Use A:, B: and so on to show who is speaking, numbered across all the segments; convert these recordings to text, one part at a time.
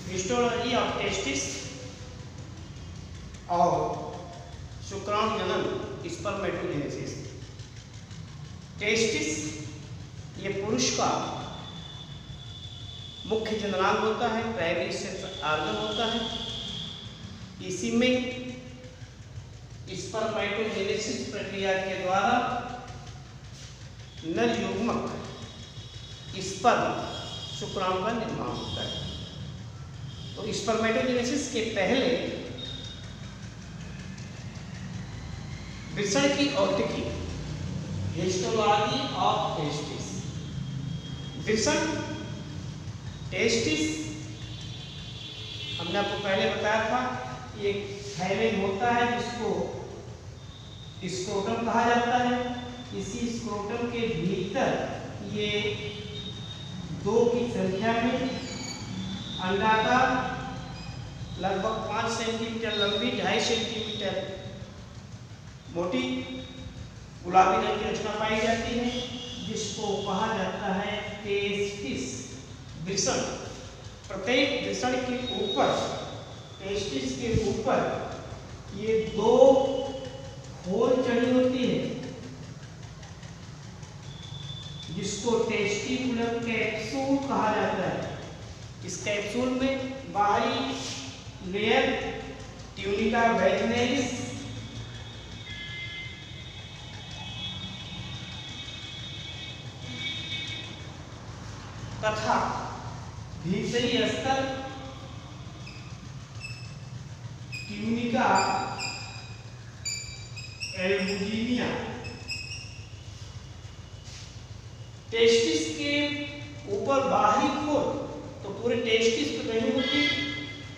A: Histology of testis और शुक्राणु जनन स्पर्मेटोजेनेसिस। टेस्टिस ये पुरुष का मुख्य जननांग होता है, प्राइमरी सेक्स ऑर्गन होता है। इसी में स्पर्मेटोजेनेसिस प्रक्रिया के द्वारा नर युग्मक स्पर्म शुक्राणु का निर्माण होता है। तो स्पर्मेटोजेनेसिस के पहले वृषण की औतिकी, हिस्टोलॉजी ऑफ टेस्टिस। वृषण टेस्टिस हमने आपको पहले बताया था, ये थैलेम होता है जिसको स्क्रोटम कहा जाता है। इसी स्क्रोटम के भीतर ये 2 की संख्या में अंडाकार लगभग 5 सेंटीमीटर लंबी, 2.5 सेंटीमीटर मोटी गुलाबी रंग की रचना पाई जाती है, जिसको कहा जाता है टेस्टिस। वृषण, प्रत्येक वृषण के ऊपर, टेस्टिस के ऊपर ये 2 खोल चढ़ी होती है, जिसको टेस्टिकुलर कैप्सूल कहा जाता है। इस कैप्सूल में बाहरी लेयर ट्यूनिका वैजिनैलिस तथा भीतरी स्तर ट्यूनिका एल्बुजिनिया। टेस्टिस के ऊपर बाहरी खोल तो पूरे टेस्टिस पे नहीं होती,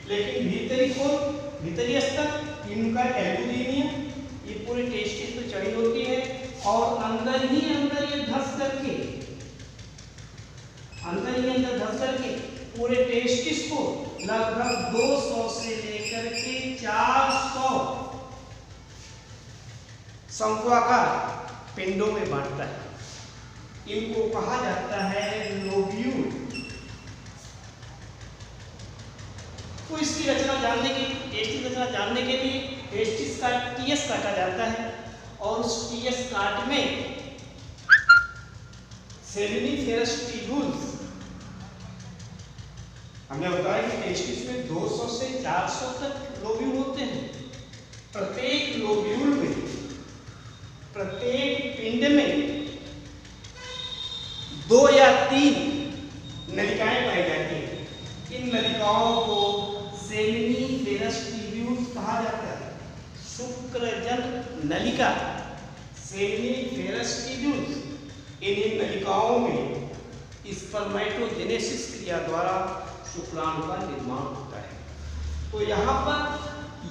A: लेकिन भीतरी खोल, भीतरी स्तर ट्यूनिका एल्बुजिनिया ये पूरे टेस्टिस पे चढ़ी होती है और अंदर ये धंस करके पूरे टेस्टिस को लगभग 200 से लेकर के 400 शंक्वाकार पिंडों में बांटता है। इनको कहा जाता है लोब्यूल। तो इसकी रचना जानने के, टेस्टिस रचना जानने के लिए टेस्टिस का टीएस काटा जाता है और उस टीएस काट में सेमिनिफेरस ट्यूब्यूल्स, हमने बताया कि टेस्टिस में 200 से 400 तक लोब्यूल होते हैं। प्रत्येक लोब्यूल में, प्रत्येक पिंड में 2 या 3 नलिकाएं पाई जाती हैं। इन नलिकाओं को सेमिनिफेरस ट्यूब्यूल्स कहा जाता है। शुक्रजन नलिका, सेमिनिफेरस ट्यूब्यूल्स, इन नलिकाओं में स्पर्मेटोजेनेसिस क्रिया द्वारा शुक्राणु का निर्माण होता है। तो यहाँ पर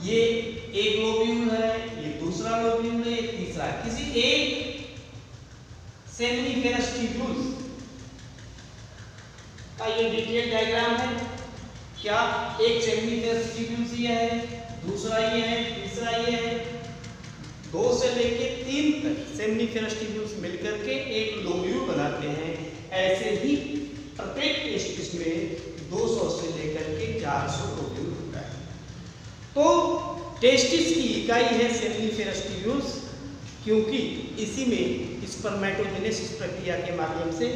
A: ये एक लोब्यूल है, ये दूसरा लोब्यूल है, ये तीसरा है। किसी एक सेमिनिफेरस ट्यूब्यूल्स का ये डिटेल डायग्राम है। क्या एक सेमिनिफेरस ट्यूब्यूल्स ये है, दूसरा ये है, तीसरा ये है, 2 से लेके 3 तक सेमिनिफेरस ट्यूब्यूल्स मिलकर के एक लोब्यूल बनाते हैं। ऐसे ही प्रत्येक टेस्टिस में 200 से लेकर के 400 लोब्यूल होता है। तो टेस्टिस की इकाई है सेमिनिफेरस ट्यूब्यूल्स, क्योंकि इसी में स्पर्मेटोजेनेसिस प्रक्रिया के माध्यम से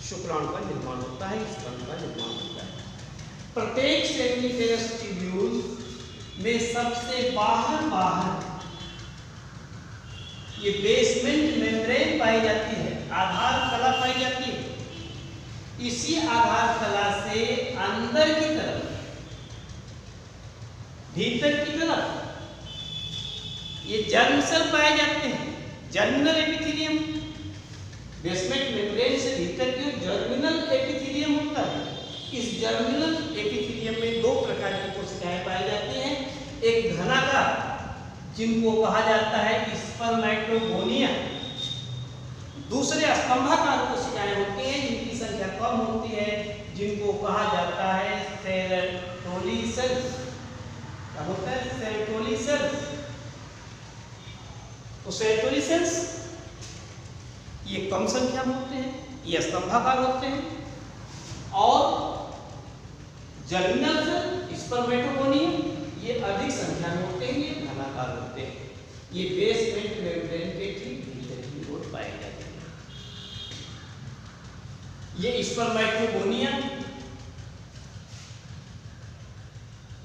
A: शुक्राणु का निर्माण होता है, स्पर्म का निर्माण होता है। प्रत्येक सेमिनिफेरस ट्यूब्यूल्स में सबसे बाहर ये बेसमेंट मेम्ब्रेन पाई जाती है, आधार कला पाई जाती है। इसी आधार कला से अंदर की तरफ, भीतर की तरफ ये जर्म सेल पाए जाते हैं, जर्मिनल एपिथेलियम। बेसमेंट मेम्ब्रेन से भीतर की जर्मिनल एपिथेलियम होता है। इस जर्मिनल एपिथेलियम में 2 प्रकार की कोशिकाएं पाई जाती हैं। एक घनाकार, जिनको कहा जाता है स्पर्मेटोगोनिया। दूसरे स्तंभाकार कोशिकाएं होती हैं, जिनकी संख्या कम होती है, जिनको कहा जाता है सेरेटोली सेल्स। क्या होता है? सेरेटोली सेल्स। तो सेरेटोली सेल्स ये कम संख्या में होते हैं, ये स्तंभाकार होते हैं, और जर्मिनल सेल स्पर्मेटोगोनियम ये अधिक संख्या में होते हैं, ये घनाकार होते हैं, ये बेसमेंट मेम्ब्रेन के ठीक भीतर की ओर पाए जाते हैं। ये स्पर्मेटोगोनियम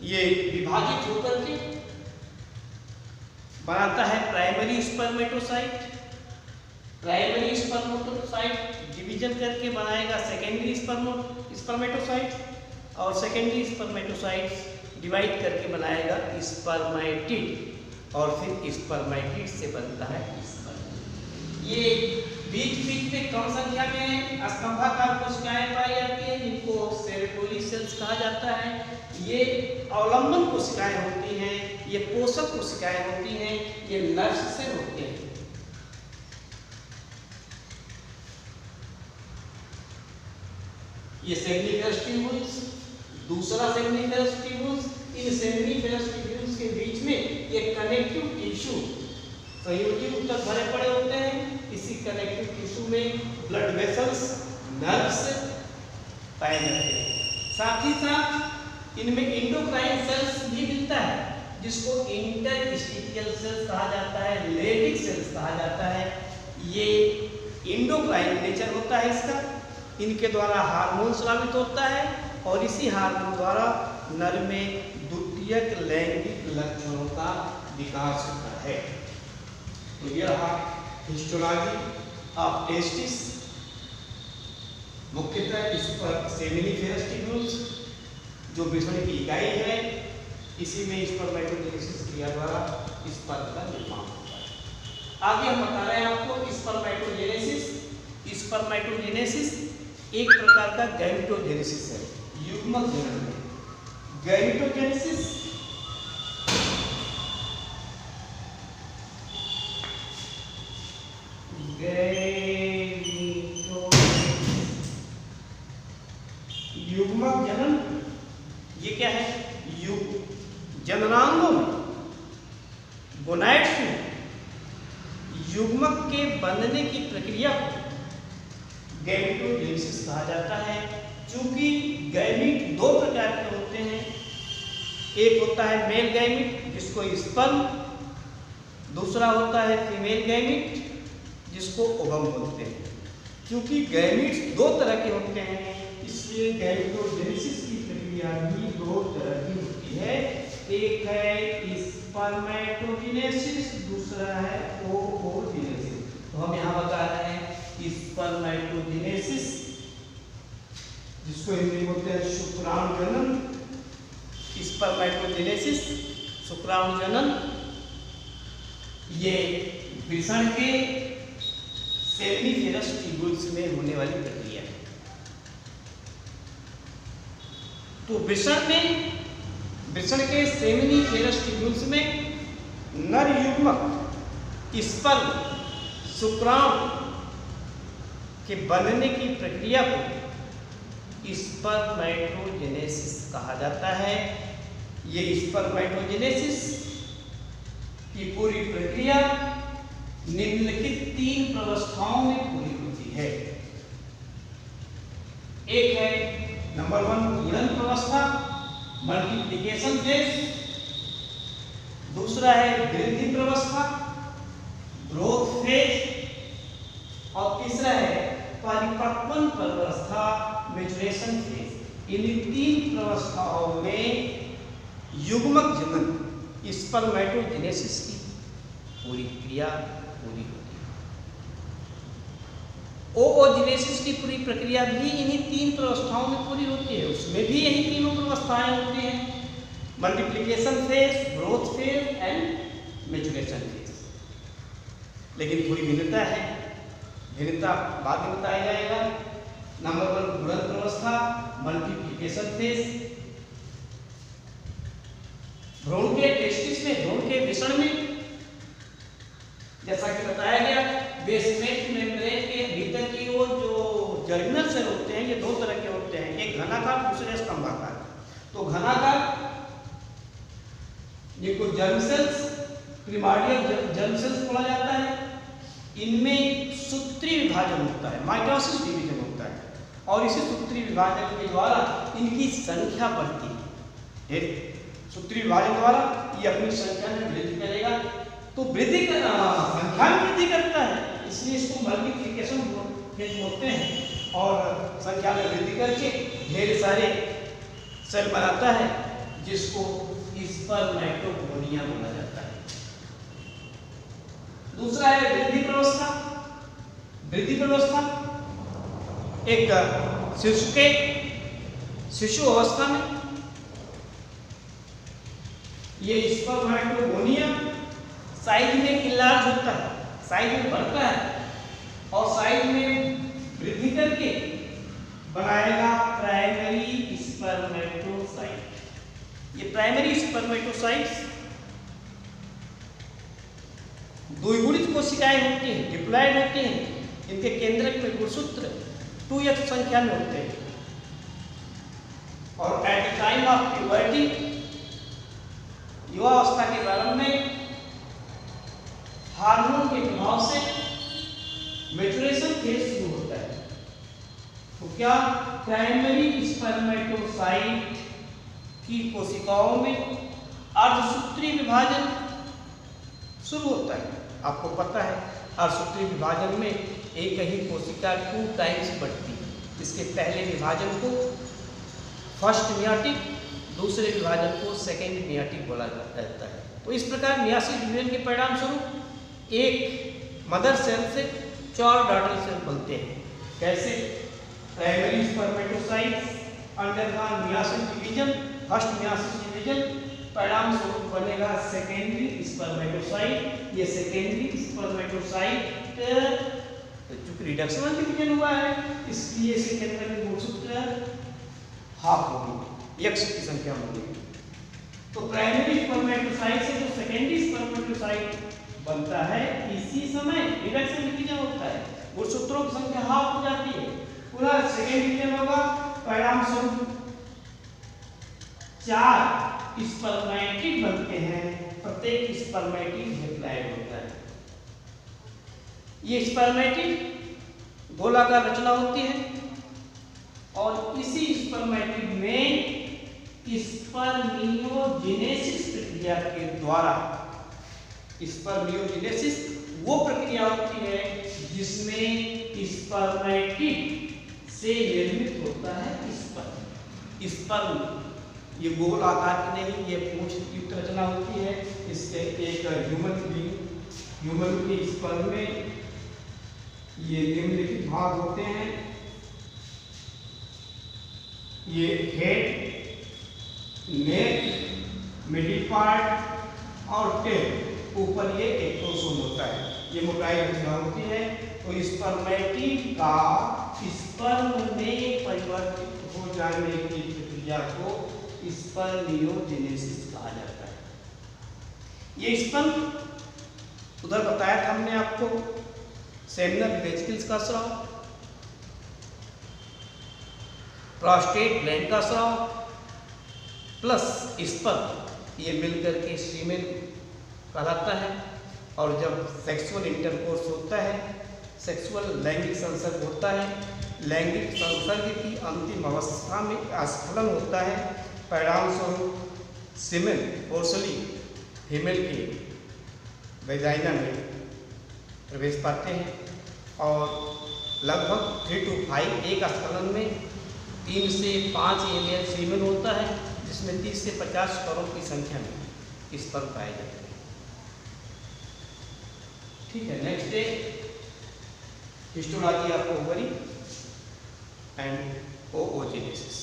A: ये विभाजित होकर के बनाता है primary spermatocyte. Primary spermatocyte division करके बनाएगा सेकेंडरी स्पर्मेटोसाइट, और सेकेंडरी स्पर्मेटोसाइट डिवाइड करके बनाएगा स्पर्मेटिड, और फिर स्पर्मेटिड से बनता है स्पर्म। ये बीच में कम संख्या में स्तंभाकार कोशिकाएं पाई जाती हैं, जिनको सेरेटोली सेल्स कहा जाता है। ये अवलंबन कोशिकाएं होती हैं, ये पोषक कोशिकाएं होती हैं, ये नर्स सेल होते हैं। ये सेमिनिफरस ट्यूब्यूल्स, दूसरा सेमिनिफरस ट्यूब्यूल्स, इन सेमिनिफरस ट्यूब्यूल्स के बीच में ये कनेक्टिव टिश्यू संयोजी ऊतक भरे पड़े होते हैं। इसी कनेक्टिव टिश्यू में ब्लड वेसल्स, नर्व्स पाए जाते हैं। साथ ही साथ इनमें एंडोक्राइन सेल्स भी मिलता है, जिसको इंटरस्टिशियल सेल्स कहा जाता है, लेटिक सेल्स कहा जाता है। ये एंडोक्राइन नेचर होता है इसका। इनके द्वारा हार्मोन स्रावित होता है, और इसी हार्मोन द्वारा नर में द्वितीयक लैंगिक लक्षणों का विकास होता है। तो यह हिस्टोलॉजी ऑफ टेस्टिस, मुख्यतः इस पर सेमिनिफेरस ट्यूब्यूल्स जो वृषण की इकाई है, इसी में स्पर्मेटोजेनेसिस क्रिया द्वारा स्पर्म का निर्माण होता है। आगे हम बता रहे हैं आपको स्पर्मेटोजेनेसिस। स्पर्मेटोजेनेसिस एक प्रकार का गैमेटोजेनेसिस है, युग्मक जनन है। गैमेटोजेनेसिस युग्मक जनन, ये क्या है? जननांगों में, गोनाइड्स में युग्मक के बनने की प्रक्रिया को गैमेटोजेनेसिस कहा जाता है। चूंकि गैमीट दो प्रकार के होते हैं, एक होता है मेल गैमीट जिसको स्पर्म, दूसरा होता है फीमेल गैमीट जिसको ओवम बोलते हैं। क्योंकि गैमीट्स दो तरह के होते हैं, इसलिए गैमेटोजेनेसिस की प्रक्रिया भी दो तरह की होती है। एक है स्पर्मेटोजेनेसिस, दूसरा है ओओजेनेसिस। तो हम यहाँ बता रहे हैं स्पर्मेटोजेनेसिस, जिसको हिंदी में बोलते हैं शुक्राणु जनन। स्पर्मेटोजेनेसिस, शुक्राणु जनन, ये वृषण के सेमिनिफेरस ट्यूब्यूल्स में होने वाली प्रक्रिया है। तो वृषण के सेमिनिफेरस ट्यूब्यूल्स में नर युग्मक स्पर्म शुक्राणु के बनने की प्रक्रिया को स्पर्मेटोजेनेसिस कहा जाता है। ये स्पर्मेटोजेनेसिस की पूरी प्रक्रिया निम्नलिखित 3 प्रावस्थाओं में पूरी होती है। एक है नंबर 1 गुणन प्रावस्था, मल्टीप्लिकेशन फेज। दूसरा है वृद्धि प्रावस्था, ग्रोथ फेज। और तीसरा है परिपक्वन प्रावस्था, मैच्योरेशन फेज। इन 3 प्रावस्थाओं में युग्मक जनन स्पर्मेटोजेनेसिस की पूरी क्रिया पूरी होती है। ओओजेनेसिस की पूरी प्रक्रिया भी इन्हीं 3 प्रावस्थाओं में पूरी होती है। उसमें भी यही तीनों प्रावस्थाएं होती हैं, multiplication phase, growth phase and maturation phase. लेकिन थोड़ी भिन्नता है, भिन्नता बाद में बताया जाएगा। नंबर 1 गुणन प्रावस्था, मल्टीप्लिकेशन फेज। भ्रूण के टेस्टिस में, भ्रूण के वृषण में, जैसा कि बताया गया, बेसमेंट मेम्ब्रेन के भीतर की ओर जो जर्मिनल सेल होते हैं, ये 2 तरह के होते हैं, एक घनाकार, दूसरे स्तंभाकार। तो घनाकार जिनको जर्म सेल्स, प्रिमार्डियल जर्म सेल्स बोला जाता है, इनमें सूत्री विभाजन होता है, माइटोसिस डिवीजन होता है। और इसी सूत्री विभाजन के द्वारा इनकी संख्या बढ़ती है। सूत्री विभाजन द्वारा ये अपनी संख्या में वृद्धि करेगा, तो वृद्धि संख्या में वृद्धि करता है, इसलिए इसको मल्टीप्लिकेशन बोलते हैं। और संख्या में वृद्धि करके ढेर सारे सेल बनाता है, जिसको स्पर्मेटोगोनिया बोला जाता है। दूसरा है वृद्धि प्रवस्था। वृद्धि प्रवस्था एक शिशु अवस्था में ये स्पर्मेटोगोनिया साइज में इनलार्ज होता है, साइज में बढ़ता है और साइज में वृद्धि करके बनाएगा प्राइमरी स्पर्मेटोसाइट। ये प्राइमरी स्पर्मेटोसाइट्स द्विगुणित कोशिकाएं होती हैं, डिप्लॉयड होती हैं। इनके केंद्रक में गुणसूत्र 2x संख्या में होते हैं और at the time of puberty, युवावस्था के प्रारंभ में हार्मोन के प्रभाव से मैच्योरेशन फेज शुरू होता है। तो क्या प्राइमरी स्पर्मेटोसाइट की कोशिकाओं में अर्धसूत्री विभाजन शुरू होता है। आपको पता है अर्धसूत्री विभाजन में एक ही कोशिका 2 टाइम्स बढ़ती है। इसके पहले विभाजन को फर्स्ट मियाटिक, दूसरे विभाजन को सेकेंड मियाटिक बोला जाता है। तो इस प्रकार मियासिस डिवीजन के परिणाम स्वरूप एक मदर सेल से 4 डॉटर सेल बनते हैं। कैसे? Primary spermatocytes undergone myiasis division, first myiasis division, परिणाम स्वरूप बनेगा सेकेंडरी स्पर्मेटोसाइट। ये सेकेंडरी स्पर्मेटोसाइट चूंकि रिडक्शनल डिवीजन हुआ है, इसलिए इसके केंद्र में गुणसूत्र हाफ होगी, x की संख्या होगी। तो प्राइमरी स्पर्मेटोसाइट से जो सेकेंडरी स्पर्मेटोसाइट बनता है, इसी समय रिडक्शन डिवीजन होता है, गुणसूत्रों की संख्या हाफ हो जाती है, पुनः सेकेंड डिवीजन होगा, परिणाम स्वरूप 4 स्पर्मेटिड बनते हैं, प्रत्येक स्पर्मेटिड हैप्लॉइड होता है। ये स्पर्मेटिड गोलाकार रचना होती है और इसी स्पर्मेटिड में स्पर्मियोजेनेसिस प्रक्रिया के द्वारा, स्पर्मियोजेनेसिस वो प्रक्रिया होती है जिसमें स्पर्मेटिड से निर्मित होता है स्पर्म। स्पर्म ये गोल आकार की नहीं, ये पूंछ युक्त रचना होती है। इसके एक ह्यूमन के स्पर्म में ये निम्नलिखित भाग होते हैं। ये हेड, नेक, मिडिल पार्ट और टेल, ऊपर ये एक्टोसोम होता है। ये मोटाई रचना होती है। तो स्पर्मेटिड का स्पर्म में परिवर्तित हो जाने की प्रक्रिया को स्पर्मियोजेनेसिस कहा जाता है। ये स्पर्म उधर बताया था हमने आपको, सेमिनल वेसिकल्स का स्राव, प्रोस्टेट ग्लैंड का स्राव प्लस स्पर्म, ये मिलकर के सीमेन कहलाता है। और जब सेक्सुअल इंटरकोर्स होता है, सेक्सुअल लैंगिक संसर्ग होता है, लैंगिक संसर्ग की अंतिम अवस्था में स्खलन होता है। परिणाम स्वरूप सीमेन फोर्सली फीमेल के वेजाइना में प्रवेश पाते हैं और लगभग 3 to 5 एक स्खलन में 3 से 5 ml सीमेन होता है, जिसमें 30 से 50 करोड़ की संख्या में स्पर्म पाए जाते हैं। ठीक है, next day histology of ovary and ओओजेनेसिस।